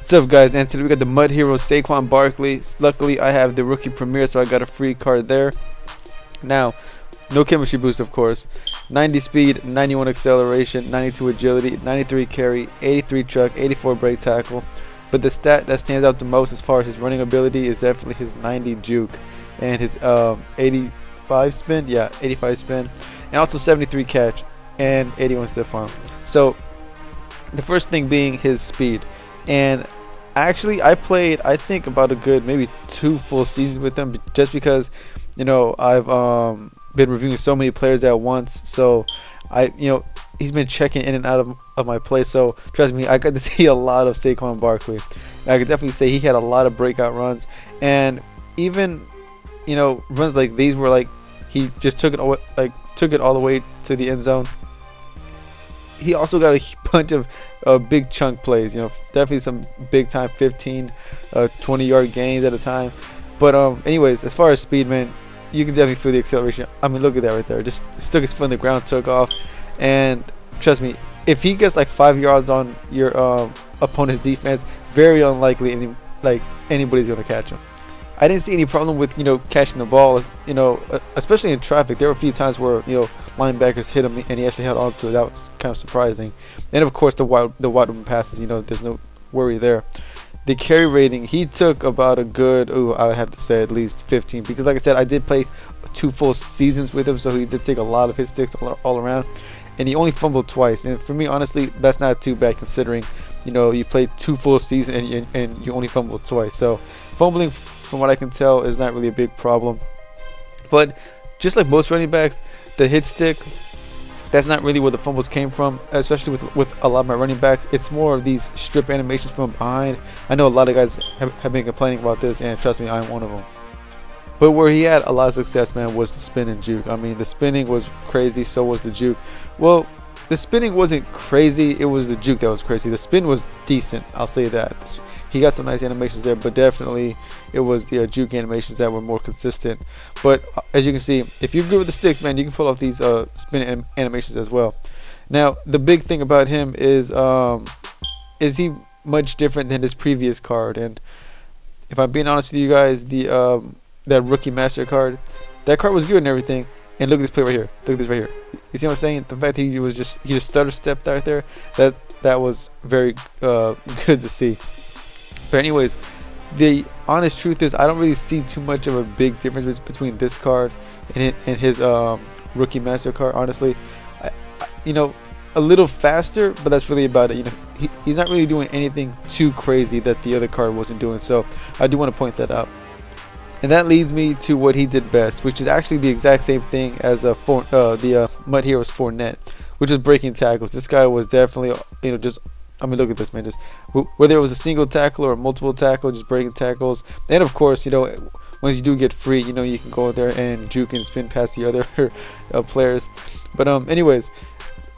What's up, guys? And today we got the MUT hero Saquon Barkley. Luckily I have the rookie premiere, so I got a free card there. Now, no chemistry boost, of course. 90 speed, 91 acceleration, 92 agility, 93 carry, 83 chuck, 84 break tackle. But the stat that stands out the most as far as his running ability is definitely his 90 juke and his 85 spin. Yeah, 85 spin, and also 73 catch and 81 stiff arm. So the first thing being his speed. And actually I played, I think, about a good maybe 2 full seasons with him, just because, you know, I've been reviewing so many players at once. So he's been checking in and out of my play, so trust me, I got to see a lot of Saquon Barkley. And I could definitely say he had a lot of breakout runs, and even, you know, runs like these where like he just took it all the way to the end zone. He also got a bunch of big chunk plays, you know, definitely some big time 15 20-yard gains at a time. But anyways, as far as speed, man, you can definitely feel the acceleration. I mean, look at that right there, just stuck his foot in the ground, took off. And trust me, if he gets like 5 yards on your opponent's defense, very unlikely anybody's gonna catch him. I didn't see any problem with, you know, catching the ball, you know, especially in traffic. There were a few times where, you know, linebackers hit him and he actually held on to it. That was kind of surprising. And of course the wide open passes, you know, there's no worry there. The carry rating, he took about a good, I would have to say at least 15, because like I said, I did play 2 full seasons with him, so he did take a lot of hit sticks all around, and he only fumbled twice. And for me, honestly, that's not too bad, considering, you know, you played 2 full seasons and you only fumbled twice. So fumbling, from what I can tell, is not really a big problem. But just like most running backs, the hit stick, that's not really where the fumbles came from, especially with a lot of my running backs. It's more of these strip animations from behind. I know a lot of guys have been complaining about this, and trust me, I'm one of them. But where he had a lot of success, man, was the spin and juke. I mean, the spinning was crazy, so was the juke. Well, the spinning wasn't crazy, it was the juke that was crazy. The spin was decent, I'll say that. He got some nice animations there, but definitely it was the juke animations that were more consistent. But as you can see, if you're good with the sticks, man, you can pull off these spin animations as well. Now, the big thing about him is he much different than his previous card? And if I'm being honest with you guys, that rookie master card, that card was good and everything. And look at this play right here. Look at this right here. You see what I'm saying? The fact that he just stutter stepped right there, that was very good to see. But anyways, the honest truth is I don't really see too much of a big difference between this card and his rookie master card. Honestly, you know, a little faster, but that's really about it. You know, he's not really doing anything too crazy that the other card wasn't doing. So I do want to point that out. And that leads me to what he did best, which is actually the exact same thing as the MUT Heroes Fournette, which is breaking tackles. This guy was definitely, you know, just, I mean, look at this, man. Just whether it was a single tackle or a multiple tackle, just breaking tackles. And of course, you know, once you do get free, you know, you can go there and juke and spin past the other players. But anyways,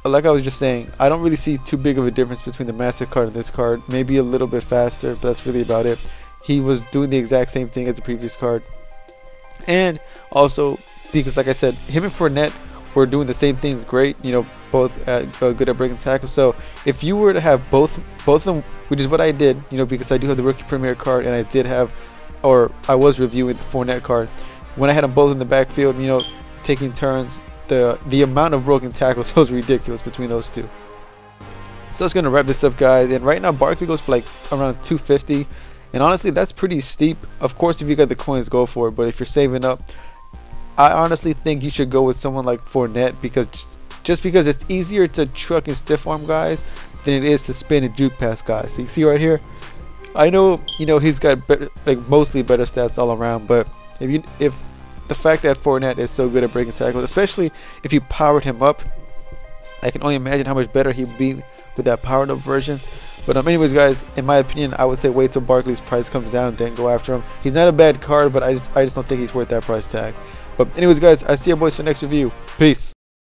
like I was just saying, I don't really see too big of a difference between the master card and this card. Maybe a little bit faster, but that's really about it. He was doing the exact same thing as the previous card. And also, because like I said, him and Fournette were doing the same things great, you know, both good at breaking tackles. So if you were to have both of them, which is what I did, you know, because I do have the rookie premier card, and I was reviewing the Fournette card. When I had them both in the backfield, you know, taking turns, the amount of broken tackles was ridiculous between those two. So that's gonna wrap this up, guys. And right now Barkley goes for like around 250, and honestly, that's pretty steep. Of course, if you got the coins, go for it. But if you're saving up, I honestly think you should go with someone like Fournette, because just because it's easier to truck and stiff arm guys than it is to spin and juke past guys. So you see right here, I know, you know, he's got better, like mostly better stats all around, but if the fact that Fournette is so good at breaking tackles, especially if you powered him up, I can only imagine how much better he'd be with that powered up version. But anyways, guys, in my opinion, I would say wait till Barkley's price comes down, then go after him. He's not a bad card, but I just don't think he's worth that price tag. But anyways, guys, I see you boys for the next review. Peace.